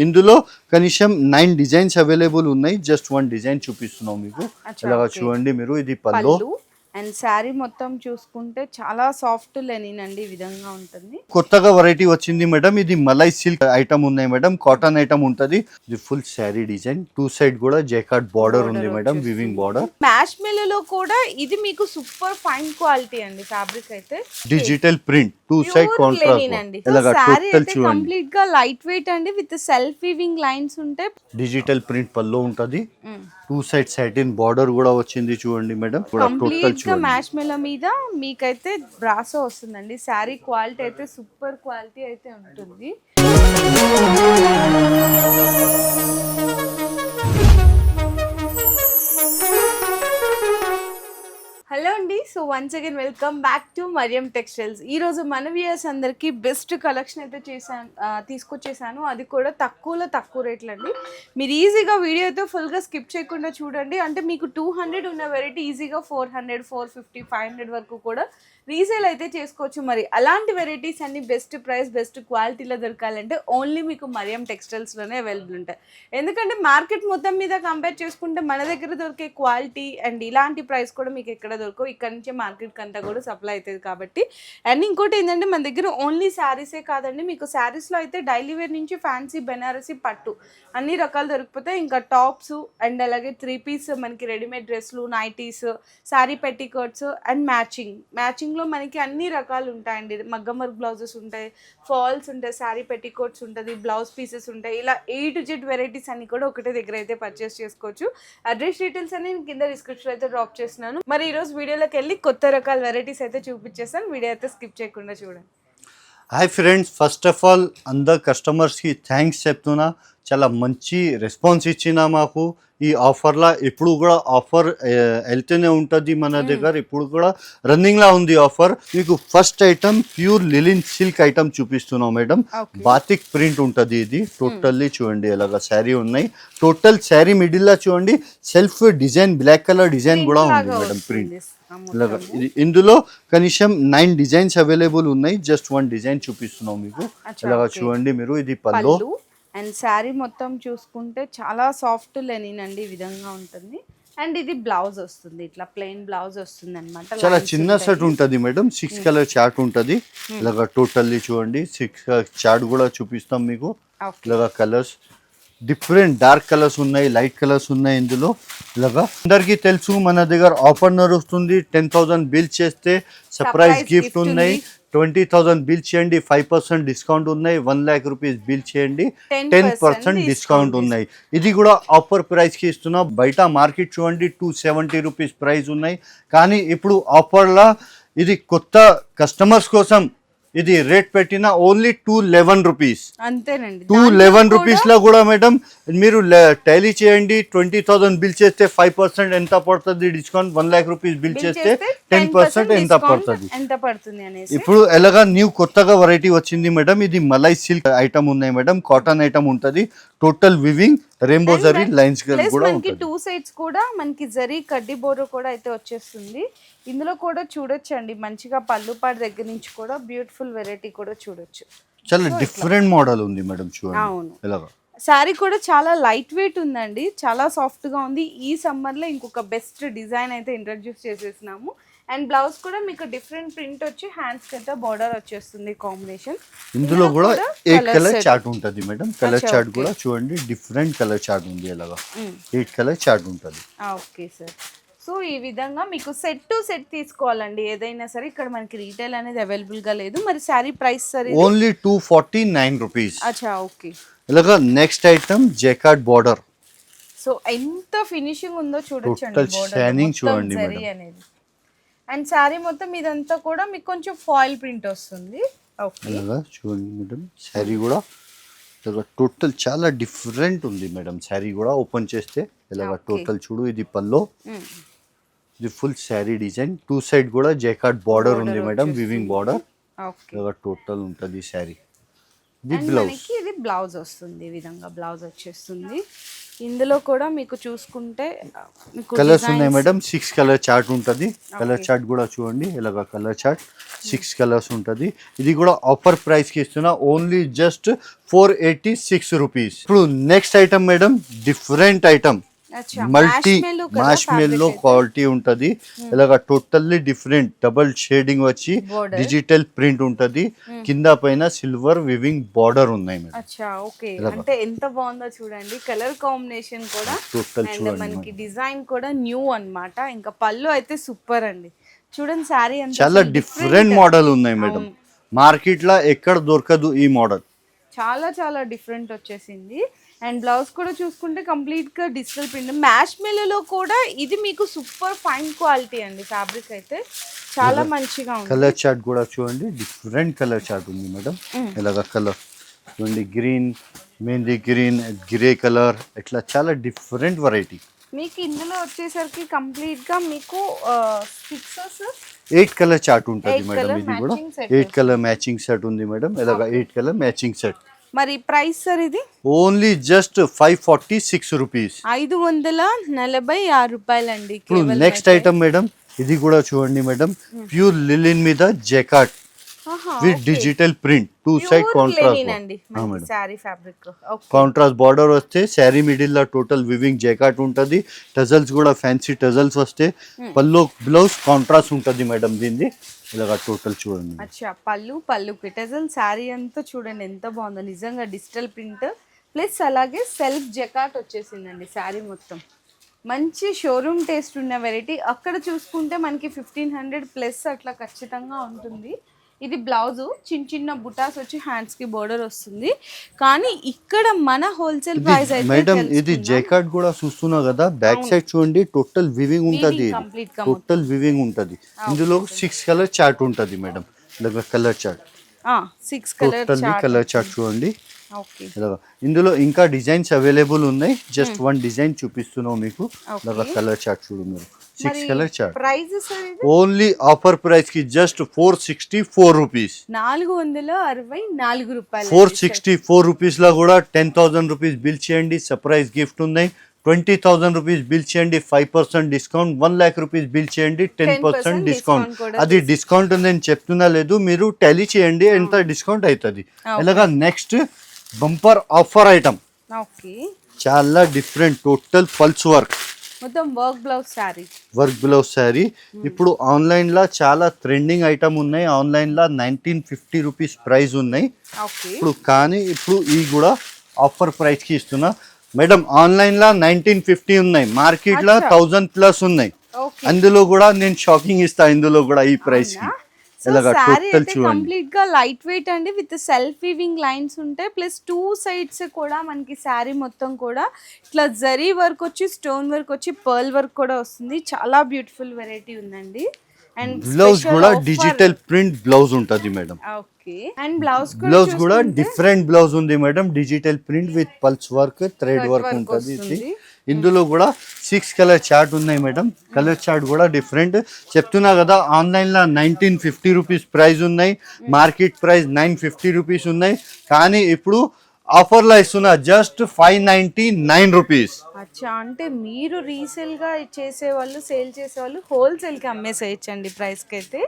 ఇందులో కనీసం 9 designs available ఉన్నాయి. జస్ట్ 1 డిజైన్ చూపిస్తున్నాం మీకు. ఇలాగా చూడండి మీరు, ఇది పల్లో. అండ్ శారీ మొత్తం చూసుకుంటే చాలా సాఫ్ట్ లెనిన్ అండి, ఈ విధంగా ఉంటుంది. కొత్తగా వెరైటీ వచ్చింది మేడం, ఇది మలై సిల్క్ ఐటమ్ ఉన్నాయి మేడం, కాటన్ ఐటమ్ ఉంటది. ఇది ఫుల్ శారీ డిజైన్, 2 సైడ్ కూడా జైకార్డ్ బార్డర్ ఉంది మేడం, వివింగ్ బార్డర్. మ్యాష్ మెల్లో కూడా ఇది మీకు సూపర్ ఫైన్ క్వాలిటీ అండి. ఫ్యాబ్రిక్ అయితే డిజిటల్ ప్రింట్, 2 సైడ్ కాంట్రాస్ట్. ఇలాగా టోటల్ చూడండి, కంప్లీట్ గా లైట్ వెయిట్ అండి, విత్ సెల్ఫ్ వీవింగ్ లైన్స్ ఉంటాయి. డిజిటల్ ప్రింట్ పల్లో ఉంటది, 2 సైడ్ సాటిన్ బార్డర్ కూడా వచ్చింది చూడండి మేడం. కంప్లీట్ గా మ్యాష్ మెల్ల మీద మీకైతే బ్రాసో వస్తుందండి. శారీ క్వాలిటీ అయితే సూపర్ క్వాలిటీ అయితే ఉంటుంది. హలో అండి, so once again welcome back to Mariam textiles. ఈ రోజు మన వ్యూయర్స్ అందరికి బెస్ట్ కలెక్షన్ అయితే తీసుకొచ్చేసాను, అది కూడా తక్కువ రేట్లు అండి. మీరు ఈజీగా వీడియో అయితే ఫుల్గా స్కిప్ చేయకుండా చూడండి. అంటే మీకు 200 ఉన్న వెరైటీ ఈజీగా 400, 450, 500 వరకు కూడా రీసేల్ అయితే చేసుకోవచ్చు. మరి అలాంటి వెరైటీస్ అన్ని బెస్ట్ ప్రైస్, బెస్ట్ క్వాలిటీలో దొరకాలంటే ఓన్లీ మీకు మరియం టెక్స్టైల్స్లోనే అవైలబుల్ ఉంటాయి. ఎందుకంటే మార్కెట్ మొత్తం మీద కంపేర్ చేసుకుంటే మన దగ్గర దొరికే క్వాలిటీ అండ్ ఇలాంటి ప్రైస్ కూడా మీకు ఎక్కడ దొరకవు. ఇక్కడ నుంచే మార్కెట్కి అంతా కూడా సప్లై అవుతుంది కాబట్టి. అండ్ ఇంకోటి ఏంటంటే మన దగ్గర ఓన్లీ శారీసే కాదండి, మీకు శారీస్లో అయితే డైలీ వేర్ నుంచి ఫ్యాన్సీ, బెనారసీ, పట్టు అన్ని రకాలు దొరికిపోతాయి. ఇంకా టాప్స్ అండ్ అలాగే 3 పీస్ మనకి రెడీమేడ్ డ్రెస్లు, nighties, sari petticoats and matching లో మనకి అన్ని రకాలు ఉంటాయండి. మగ్గం వర్క్ బ్లౌజెస్ ఉంటాయి, ఫాల్స్ ఉంటాయి, శారీ పెట్టికోట్స్ ఉంటుంది, బ్లౌజ్ పీసెస్ ఉంటాయి. ఇలా A to Z వెరైటీస్ అన్ని కూడా ఒకటే దగ్గర అయితే పర్చేస్ చేసుకోవచ్చు. అడ్రస్ డీటెయిల్స్ అన్ని నేను కింద డిస్క్రిప్షన్ అయితే డ్రాప్ చేస్తున్నాను. మరి ఈరోజు వీడియోలోకి వెళ్ళి కొత్త రకాల వెరైటీస్ అయితే చూపించేస్తాను. వీడియో అయితే స్కిప్ చేయకుండా చూడండి. Hi friends, first of all అందరు కస్టమర్స్కి థ్యాంక్స్ చెప్తున్నా. చాలా మంచి రెస్పాన్స్ ఇచ్చిన మాకు ఈ ఆఫర్లో. ఇప్పుడు కూడా ఆఫర్ వెళ్తూనే ఉంటుంది మన దగ్గర, ఇప్పుడు కూడా రన్నింగ్లో ఉంది ఆఫర్. మీకు first item pure లిలిన్ silk item చూపిస్తున్నాం మేడం. బాతిక్ ప్రింట్ ఉంటుంది, ఇది టోటల్లీ చూడండి ఎలాగా శారీ ఉన్నాయి. టోటల్ శారీ మిడిల్లో చూడండి self design, black colour design కూడా ఉంది మేడం ప్రింట్. ఇలాగా ఇందులో కనీసం 9 డిజైన్స్ అవైలబుల్ ఉన్నాయి. జస్ట్ 1 డిజైన్ చూపిస్తున్నాం మీకు. ఇలాగా చూడండి మీరు, ఇది పల్లో. అండ్ శారీ మొత్తం చూసుకుంటే చాలా సాఫ్ట్ లెనిన్ అండి, ఈ విధంగా ఉంటుంది. అండ్ ఇది బ్లౌజ్ వస్తుంది, ఇట్లా ప్లెయిన్ బ్లౌజ్ వస్తుంది అనమాట. చాలా చిన్న సెట్ ఉంటుంది మేడం, 6 కలర్ చార్ట్ ఉంటుంది. ఇలాగా టోటల్లీ చూడండి 6 చార్ట్ కూడా చూపిస్తాం మీకు. ఇలాగా కలర్స్ డిఫరెంట్ డార్క్ కలర్స్ ఉన్నాయి, లైట్ కలర్స్ ఉన్నాయి ఇందులో. ఇలాగా అందరికీ తెలుసు మన దగ్గర ఆఫర్ నడుస్తుంది. 10,000 బిల్ చేస్తే సర్ప్రైజ్ గిఫ్ట్ ఉన్నాయి. 20,000 బిల్ చేయండి, 5% డిస్కౌంట్ ఉన్నాయి. 1 lakh రూపీస్ బిల్ చేయండి, 10% డిస్కౌంట్ ఉన్నాయి. ఇది కూడా ఆఫర్ ప్రైస్కి ఇస్తున్నా. బయట మార్కెట్ చూడండి 270 రూపీస్ ప్రైస్ ఉన్నాయి, కానీ ఇప్పుడు ఆఫర్లో ఇది కొత్త కస్టమర్స్ కోసం ఇది రేట్ పెట్టిన ఓన్లీ 211 రూపీస్. అంతేనండి, 211 రూపీస్ లో కూడా మేడం మీరు టాలీ చేయండి. 20,000 బిల్ చేస్తే 5% ఎంత పడుతుంది డిస్కౌంట్, 1 lakh రూపీస్ బిల్ చేస్తే 10% ఎంత పడుతుంది అనేసి. ఇప్పుడు ఎలాగా న్యూ కొత్తగా వెరైటీ వచ్చింది మేడం, ఇది మలై సిల్క్ ఐటమ్ ఉన్నాయి మేడం, కాటన్ ఐటమ్ ఉంటది. Total weaving rainbow zari lines కూడా మనకి 2 సైడ్స్ కూడా మనకి జరీ కడ్డీ బోర్డర్ కూడా అయితే వచ్చేస్తుంది. ఇందులో కూడా చూడొచ్చండి మంచిగా పళ్ళు పాటు దగ్గర నుంచి కూడా బ్యూటిఫుల్ వెరైటీ కూడా చూడొచ్చు. చాలా డిఫరెంట్ మోడల్ ఉంది మేడం చూడండి. అవును, ఎలాగా శారీ కూడా చాలా లైట్ వెయిట్ ఉందండి, చాలా సాఫ్ట్ గా ఉంది. ఈ సమ్మర్ లో ఇంకొక బెస్ట్ డిజైన్ అయితే ఇంట్రడ్యూస్ చేసేసినాము. అండ్ బ్లౌజ్ కూడా మీకు డిఫరెంట్ ప్రింట్ వచ్చి హ్యాండ్స్ కింద బార్డర్ వచ్చేస్తుంది కాంబినేషన్. ఇందులో కూడా 8 కలర్ చార్ట్ ఉంటుంది మేడం. కలర్ చార్ట్ కూడా చూడండి డిఫరెంట్ కలర్ చార్ట్ ఉంది. ఎలాగా 8 కలర్ చార్ట్ ఉంటుంది. ఓకే సార్, సో ఈ విధంగా మీకు సెట్ టు సెట్ తీసుకోవాలండి ఏదైనా సరే. ఇక్కడ మనకి రీటైల్ అనేది అవైలబుల్ గా లేదు. మరి sari price sir only 249 rupees. అచ్చా, ఓకే. ఇలాగా నెక్స్ట్ ఐటమ్ జైకార్డ్ బార్డర్. సో ఎంత ఫినిషింగ్ ఉందో చూడొచ్చండి, టోటల్ షైనింగ్ చూడండి మేడం. అనేది అండ్ శారీ మొత్తం ఇదంతా కూడా మీకు కొంచెం ఫాయిల్ ప్రింట్ వస్తుంది. ఇలాగా చూడండి మేడం, శారీ కూడా టోటల్ చాలా డిఫరెంట్ ఉంది మేడం. శారీ కూడా ఓపెన్ చేస్తే ఇలాగా టోటల్ చూడు, ఇది పల్లో, ఇది ఫుల్ శారీ డిజైన్. 2 సైడ్ కూడా జైకార్డ్ బార్డర్ ఉంది మేడం, వివింగ్ బార్డర్. ఇలాగా టోటల్ ఉంటుంది శారీ. The and blouse. మనకి ఇది బ్లౌజ్ వస్తుంది, ఈ విధంగా బ్లౌజ్ వచ్చేస్తుంది. ఇందులో కూడా మీకు చూసుకుంటే మీకు కలర్స్ ఉన్నాయి మేడం. 6 కలర్ చార్ట్ ఉంటుంది. కలర్ చార్ట్ కూడా చూడండి, ఇలాగ కలర్ చార్ట్ 6 కలర్స్ ఉంటుంది. ఇది కూడా ఆఫర్ ప్రైస్ కి ఇస్తున్నా, ఓన్లీ జస్ట్ 486 రూపీస్. ఇప్పుడు next item madam, different item, multi మార్ష్మెల్లో quality ఉంటది. ఇలాగ టోటల్లీ డిఫరెంట్ డబుల్ షేడింగ్ వచ్చి డిజిటల్ ప్రింట్ ఉంటది. కింద పైన సిల్వర్ వివింగ్ బార్డర్ ఉన్నాయి మేడం. అచ్చా ఓకే, అంటే ఎంత బాగుందో చూడండి, కలర్ కాంబినేషన్ కూడా టోటల్ అండ్ మనకి డిజైన్ కూడా న్యూ అన్నమాట. ఇంకా పళ్ళు అయితే సూపర్ అండి. చూడండి శారీ అంతా చాలా డిఫరెంట్ మోడల్ ఉన్నాయి మేడం. మార్కెట్ లో ఎక్కడ దొరకదు ఈ మోడల్. చాలా చాలా డిఫరెంట్ వచ్చేసింది. అండ్ బ్లౌజ్ కూడా చూసుకుంటే కంప్లీట్ గా డిజిటల్ ప్రింట్. మ్యాష్ మెల్లో కూడా ఇది మీకు సూపర్ ఫైన్ క్వాలిటీ అండి. ఫ్యాబ్రిక్ అయితే చాలా మంచిగా ఉంది. కలర్ చార్ట్ కూడా చూడండి, డిఫరెంట్ కలర్ చార్ట్ ఉంది మేడం. ఇలాగ కలర్ చూడండి, green, mehndi green, grey colour, ఇట్లా చాలా డిఫరెంట్ వెరైటీ. మీకు ఇందులో వచ్చేసరికి కంప్లీట్ గా మీకు 8 కలర్ చార్ట్ ఉంటుంది మేడం. ఇది కూడా 8 కలర్ మ్యాచింగ్ సెట్ ఉంది మేడం. ఇలాగ 8 కలర్ మ్యాచింగ్ సెట్. మరి ప్రైస్ సార్ ఇది ఓన్లీ జస్ట్ 546 రూపీస్, 546 రూపాయలండి. ఇప్పుడు నెక్స్ట్ ఐటమ్ మేడం, ఇది కూడా చూడండి మేడం, ప్యూర్ లిలిన్ మీద jacquard with digital print, 2 side contrast contrast border వస్తే శారీ మిడిల్ లో టోటల్ వివింగ్ జెకాట్ ఉంటది. టజల్స్ కూడా ఫ్యాన్సీ టజల్స్ వస్తే, పల్లో బ్లౌజ్ కాంట్రాస్ట్ ఉంటది మేడం. దీన్ని ఇలాగా టోటల్ చూడండి. అచ్చా పళ్ళుకి టజల్ శారీ అంతా చూడండి ఎంత బాగుందో నిజంగా. డిజిటల్ ప్రింట్ ప్లస్ అలాగే సెల్ఫ్ జెకాట్ వచ్చేసిందండి శారీ మొత్తం. మంచి షోరూమ్ టేస్ట్ ఉన్న వెరైటీ. అక్కడ చూసుకుంటే మనకి 1500 ప్లస్ అట్లా ఖచ్చితంగా ఉంటుంది. ఇది బ్లౌజ్ చిన్న చిన్న బుటాస్ వచ్చి హ్యాండ్స్ కి బోర్డర్ వస్తుంది. కానీ ఇక్కడ మన హోల్సేల్ ప్రైస్ అయితే మేడం, ఇది జెకాట్ కూడా చూస్తున్నా కదా, బ్యాక్ సైడ్ చూడండి టోటల్ వివింగ్ ఉంటది. టోటల్ వివింగ్ ఉంటది. ఇందులో 6 కలర్ చార్ట్ ఉంటది మేడం. ఇలాగ కలర్ చార్ట్ 6 కలర్ చార్ట్ చూడండి. ఇందులో ఇంకా డిజైన్స్ అవైలబుల్ ఉన్నాయి. జస్ట్ 1 డిజైన్ చూపిస్తున్నాం మీకు. కలర్ చార్ట్ చూడండి మీరు, 6 colour chart. Only offer price కి జస్ట్ 464 రూపీస్, 464 రూపాయలు. 464 రూపీస్ లో కూడా 10,000 రూపీస్ బిల్ చేయండి, సర్ప్రైజ్ గిఫ్ట్ ఉన్నాయి. 20,000 రూపీస్ బిల్ చేయండి, 5% డిస్కౌంట్. 1 lakh రూపీస్ బిల్ చేయండి, 10% డిస్కౌంట్. అది డిస్కౌంట్ నేను చెప్తున్నా లేదు, మీరు టాలీ చేయండి ఎంత డిస్కౌంట్ అవుతుంది. ఇలాగా నెక్స్ట్ బంపర్ ఆఫర్ ఐటమ్, చాలా డిఫరెంట్, టోటల్ పల్స్ వర్క్, మొత్తం వర్క్ బ్లౌజ్ శారీ. ఇప్పుడు ఆన్లైన్ లో చాలా ట్రెండింగ్ ఐటమ్ ఉన్నాయి. ఆన్లైన్ లో 1950 రూపీస్ ప్రైస్ ఉన్నాయి ఇప్పుడు. కానీ ఇప్పుడు ఈ కూడా ఆఫర్ ప్రైస్ కి ఇస్తున్నా మేడం. ఆన్లైన్ లో 1950 ఉన్నాయి, మార్కెట్ లో 1000 ప్లస్ ఉన్నాయి. అందులో కూడా నేను షాకింగ్ ఇస్తా, ఇందులో కూడా ఈ ప్రైస్ కి. కంప్లీట్ గా లైట్ వెయిట్ అండి, విత్ సెల్ఫ్ వీవింగ్ లైన్స్ ఉంటాయి. ప్లస్ 2 సైడ్స్ కూడా మనకి శారీ మొత్తం కూడా ఇట్లా జరీ వర్క్ వచ్చి, స్టోన్ వర్క్ వచ్చి, పర్ల్ వర్క్ కూడా వస్తుంది. చాలా బ్యూటిఫుల్ వెరైటీ ఉందండి. అండ్ బ్లౌజ్ కూడా డిజిటల్ ప్రింట్ బ్లౌజ్ ఉంటది మేడం. అండ్ బ్లౌజ్ కూడా డిఫరెంట్ బ్లౌజ్ ఉంది madam. Digital print with pulse work, thread work ఉంటది. ఇందులో కూడా 6 కలర్ చార్ట్ ఉన్నాయి మేడం. కలర్ చార్ట్ కూడా డిఫరెంట్. చెప్తున్నా కదా, ఆన్లైన్ లో 1950 రూపీస్ ప్రైస్ ఉన్నాయి, మార్కెట్ ప్రైస్ 950 రూపీస్ ఉన్నాయి. కానీ ఇప్పుడు ఆఫర్ లో ఇస్తున్నా జస్ట్ 599 రూపీస్. అచ్చా, అంటే మీరు రీసేల్ గా చేసేవాళ్ళు, సేల్ చేసేవాళ్ళు హోల్సేల్ కి అమ్మేసేయచ్చండి ప్రైస్ కి. అయితే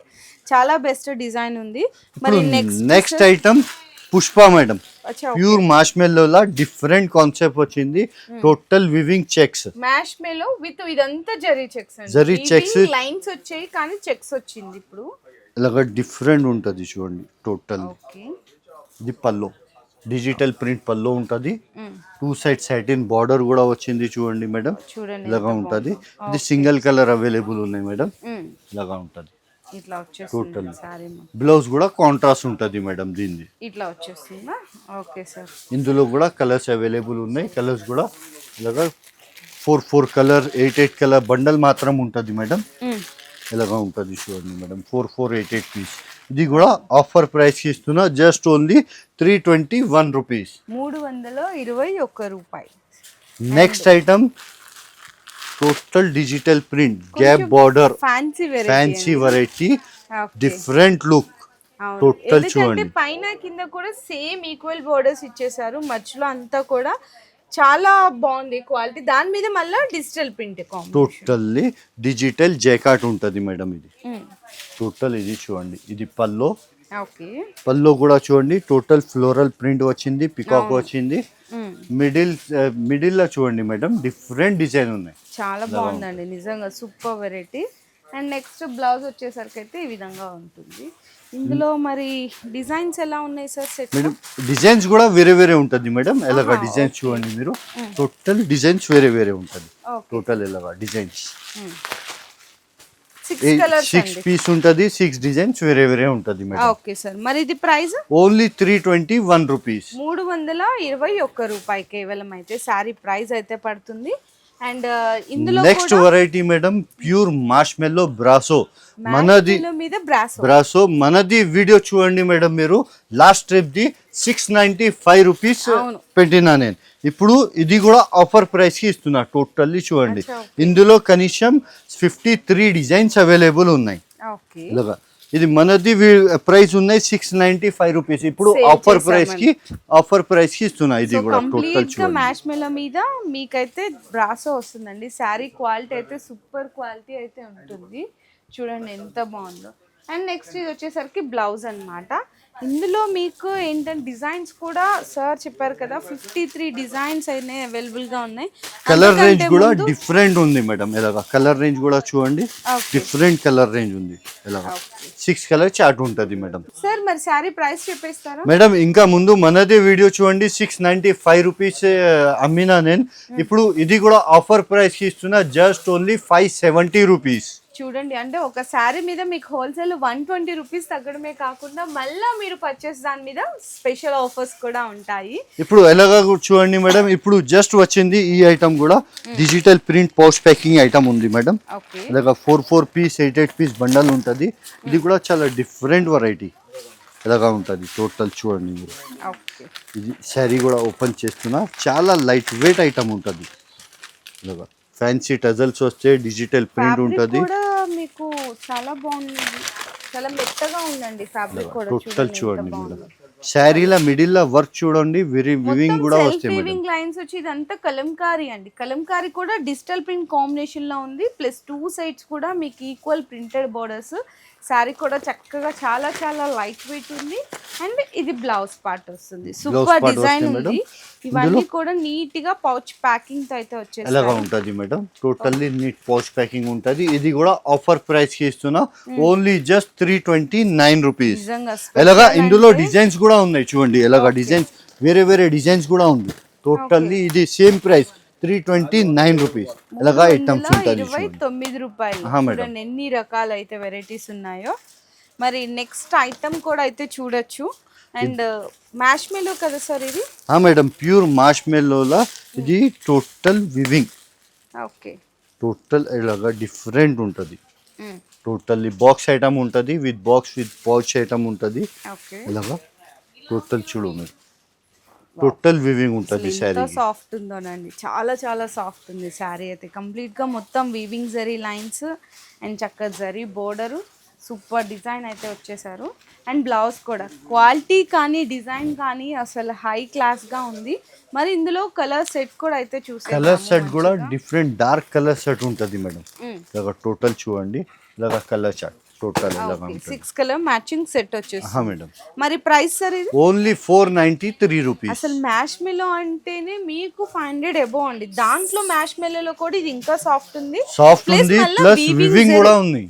చాలా బెస్ట్ డిజైన్ ఉంది. మరి next item Pushpa madam, pure marshmallow లా డిఫరెంట్ కాన్సెప్ట్ వచ్చింది. Total weaving checks, marshmallow with ఇదంతా zari checks, zari checks lines వచ్చాయి కానీ చెక్స్ వచ్చింది. ఇప్పుడు ఇలాగ డిఫరెంట్ ఉంటది చూడండి టోటల్. ఇది పల్లో, డిజిటల్ ప్రింట్ పల్లో ఉంటది. 2 సైడ్ సాటిన్ బార్డర్ కూడా వచ్చింది చూడండి మేడం. ఇలాగా ఉంటది. ఇది సింగిల్ కలర్ అవైలబుల్ ఉన్నాయి మేడం. ఇలాగా ఉంటది. ఇట్లా వచ్చేస్తుంది సారీ. బ్లౌజ్ కూడా కాంట్రాస్ట్ ఉంటది మేడం. దీన్ని ఇట్లా వచ్చేస్తుందా? Okay sir. ఇందులో కూడా కలర్స్ అవైలబుల్ ఉన్నాయి. కలర్స్ కూడా ఇలాగా 4 కలర్, 8 కలర్ బండల్ మాత్రం ఉంటది మేడం. ఇలాగా ఉంటది చూడండి మేడం. 4 8 పీస్. ఇది కూడా ఆఫర్ ప్రైస్ కి ఇస్తున్నా జస్ట్ ఓన్లీ 321 రూపీస్, 321 రూపాయలు. Next item total digital print, gap border, fancy variety, different look. అవును. టోటల్ ఎందుకంటే చూడండి పైన కింద కూడా సేమ్ ఈక్వల్ బోర్డర్స్ ఇచ్చేసారు, మధ్యలో అంతా కూడా చాలా బాగుంది క్వాలిటీ. దాని మీద మళ్ళీ digital print combination. Totally digital jacquard ఉంటుంది మేడం. ఇది టోటల్ ఇది చూడండి, ఇది పల్లో. ఓకే. పల్లో కూడా చూడండి టోటల్ ఫ్లోరల్ ప్రింట్ వచ్చింది, పికాక్ వచ్చింది. మిడిల్ లో చూడండి మేడం, డిఫరెంట్ డిజైన్ ఉన్నాయి. చాలా బాగుందండి నిజంగా, super variety. And next blouse వచ్చేసరికి అయితే ఈ విధంగా ఉంటుంది. ఇందులో మరి డిజైన్స్ ఎలా ఉన్నాయి సార్ సెట్? మేడం డిజైన్స్ కూడా వేరే వేరే ఉంటుంది మేడం. ఎలాగా డిజైన్స్ చూడండి మీరు, టోటల్ డిజైన్స్ వేరే వేరే ఉంటుంది. టోటల్ ఎలాగా డిజైన్స్ 6 పీస్ ఉంటుంది, 6 డిజైన్స్ వేరే వేరే ఉంటుంది మేడం. ఓకే సార్, మరి ఇది ప్రైస్ ఓన్లీ 321 రూపీస్. 321 రూపాయి కేవలం అయితే శారీ ప్రైస్ అయితే పడుతుంది. అండ్ ఇందులో next variety madam pure మార్ష్మెల్లో brasso. మనది మీద బ్రాసో. బ్రాసో మనది వీడియో చూడండి మేడం మీరు. లాస్ట్ ట్రిప్ ది 695 రూపీస్ పెట్టినా నేను. ఇప్పుడు ఇది కూడా ఆఫర్ ప్రైస్ కి ఇస్తున్నా. టోటల్లీ చూడండి, ఇందులో కనీసం 53 డిజైన్స్ అవైలబుల్ ఉన్నాయి. ఓకే. ఇలాగా ఇది మనది ప్రైస్ ఉన్నాయి 695 రూపీస్. ఇప్పుడు ఆఫర్ ప్రైస్ కి ఇస్తున్నా. ఇది కూడా టోటల్ చూడండి, మ్యాష్ మెలో మీద మీకైతే బ్రాసో వస్తుందండి. శారీ క్వాలిటీ అయితే సూపర్ క్వాలిటీ అయితే ఉంటుంది. చూడండి ఎంత బాగుందో. అండ్ నెక్స్ట్ ఇది వచ్చేసరికి బ్లౌజ్ అన్నమాట. ఇందులో మీకు ఏంటంటే డిజైన్స్ కూడా సార్ చెప్పారు కదా, 53 డిజైన్స్ అయినా అవైలబుల్ గా ఉన్నాయి. కలర్ రేంజ్ కూడా డిఫరెంట్ ఉంది మేడం. ఎలాగా కలర్ రేంజ్ కూడా చూడండి, డిఫరెంట్ కలర్ రేంజ్ ఉంది. ఎలాగా 6 కలర్ చార్ట్ ఉంటుంది మేడం. సార్ మరి శారీ ప్రైస్ చెప్పేస్తారా మేడం? ఇంకా ముందు మనదే వీడియో చూడండి, 695 రూపీస్ అమ్మినా నేను. ఇప్పుడు ఇది కూడా ఆఫర్ ప్రైస్ కి ఇస్తున్నా, జస్ట్ ఓన్లీ 570 రూపీస్. చూడండి, అంటే ఒక శారీ మీద మీకు హోల్సేల్ 120 రూపీస్ తగ్గడమే కాకుండా మళ్ళీ మీరు పర్చేస్ దాని మీద స్పెషల్ ఆఫర్స్ కూడా ఉంటాయి. ఇప్పుడు ఎలాగా చూడండి మేడం, ఇప్పుడు జస్ట్ వచ్చింది ఈ ఐటమ్ కూడా digital print pouch packing item ఉంది మేడం. ఇలాగా 4 పీస్ 8 పీస్ బండల్ ఉంటుంది. ఇది కూడా చాలా డిఫరెంట్ వెరైటీ ఎలాగా ఉంటుంది. టోటల్ చూడండి మీరు. ఇది శారీ కూడా ఓపెన్ చేస్తున్నా, చాలా లైట్ వెయిట్ ఐటమ్ ఉంటుంది. ఇలాగా ఫ్యాన్సీ టజల్స్ వస్తే డిజిటల్ ప్రింట్ ఉంటుంది. మీకు చాలా బాగుంది, చాలా మెత్తగా ఉందండి ఫ్యాబ్రిక్ కూడా. టోటల్ చూడండి మేడం, శారీల మిడిల్ లో వర్క్ చూడండి, వివింగ్ కూడా వస్తాయి మేడం. వివింగ్ లైన్స్ వచ్చి ఇదంతా కలంకారీ అండి. కలంకారీ కూడా డిజిటల్ ప్రింట్ కాంబినేషన్ లో ఉంది. ప్లస్ 2 సైడ్స్ కూడా మీకు ఈక్వల్ ప్రింటెడ్ బోర్డర్స్. శారీ కూడా చక్కగా చాలా చాలా లైట్ వెయిట్ ఉంది. అండ్ ఇది బ్లౌజ్ పార్ట్ వస్తుంది, సూపర్ డిజైన్ ఉంది. ఇవన్నీ కూడా నీట్ గా పౌచ్ ప్యాకింగ్ తో అయితే వచ్చేసి ఎలాగా ఉంటుంది madam. Totally neat pouch packing ఉంటుంది. ఇది కూడా ఆఫర్ ప్రైస్ కి ఇస్తున్నా, ఓన్లీ జస్ట్ 329 రూపీస్. ఎలాగా ఇందులో డిజైన్స్ కూడా ఉన్నాయి చూడండి. ఎలాగా డిజైన్స్ వేరే వేరే డిజైన్స్ కూడా ఉంది. టోటల్లీ ఇది సేమ్ ప్రైస్ 329 రూపీస్. ఎలాగా ఐటమ్స్ ఉంటుంది 29 రూపాయలు. చూడండి ఎన్ని రకాల అయితే వెరైటీస్ ఉన్నాయో. మరి నెక్స్ట్ ఐటమ్ కూడా అయితే చూడొచ్చు. అండ్ మ్యాష్ మెలో కదా సార్ ఇది? మేడం ప్యూర్ మ్యాష్ మెలోలా ఇది టోటల్ వివింగ్. ఓకే. టోటల్ ఇలాగా డిఫరెంట్ ఉంటుంది. టోటల్లీ బాక్స్ ఐటమ్ ఉంటుంది, with box with pouch item ఉంటుంది. ఇలాగా టోటల్ చూడు మీరు, టోటల్ వివింగ్ ఉంటుంది. శారీ సాఫ్ట్ ఉందోనండి, చాలా చాలా సాఫ్ట్ ఉంది శారీ అయితే. కంప్లీట్ గా మొత్తం వీవింగ్ జరీ లైన్స్ అండ్ చక్క జరీ బోర్డరు, సూపర్ డిజైన్ అయితే వచ్చేసారు. అండ్ బ్లౌజ్ కూడా క్వాలిటీ కానీ డిజైన్ కానీ అసలు హై క్లాస్ గా ఉంది. మరి ఇందులో కలర్ సెట్ కూడా అయితే చూసారు. కలర్ సెట్ కూడా డిఫరెంట్ డార్క్ కలర్ సెట్ ఉంటుంది మేడం. ఇలాగా టోటల్ చూడండి, ఇలాగా colour chart total 6 colour matching set వచ్చేసి మేడం. మరి ప్రైస్ సార్ ఇది ఓన్లీ 493 రూపీస్. అసలు మ్యాష్ మెలో అంటేనే మీకు 500 అబౌవ్ అండి. దాంట్లో మ్యాష్ మెలోలో కూడా ఇది ఇంకా సాఫ్ట్ ఉంది, ప్లస్ వివింగ్ కూడా ఉంది.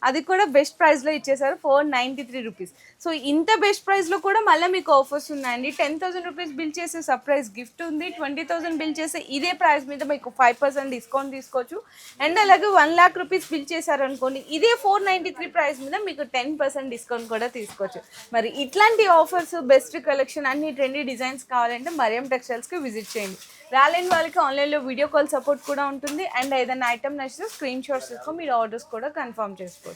అది కూడా బెస్ట్ ప్రైస్ లో ఇచ్చేసారు 493 రూపీస్. సో ఇంత బెస్ట్ ప్రైస్ లో కూడా మళ్ళీ మీకు ఆఫర్స్ ఉన్నాయండి. 10,000 రూపీస్ బిల్ చేసే సర్ప్రైజ్ గిఫ్ట్ ఉంది. 20,000 బిల్ చేసే ఇదే ప్రైస్ మీద మీకు 5% డిస్కౌంట్ తీసుకోవచ్చు. అండ్ అలాగే 1 lakh రూపీస్ బిల్ చేశారు అనుకోండి, ఇదే 493 ప్రైస్ మీద మీకు 10% డిస్కౌంట్ కూడా తీసుకోవచ్చు. మరి ఇట్లాంటి ఆఫర్స్, బెస్ట్ కలెక్షన్, అన్ని ట్రెండీ డిజైన్స్ కావాలంటే మరియం టెక్స్టైల్స్ కి విజిట్ చేయండి. రాలేని వాళ్ళకి ఆన్లైన్లో వీడియో కాల్ సపోర్ట్ కూడా ఉంటుంది. అండ్ ఏదైనా ఐటమ్ నచ్చితే స్క్రీన్ షాట్స్ తీసుకొని మీరు ఆర్డర్స్ కూడా కన్ఫర్మ్ చేసుకోవచ్చు.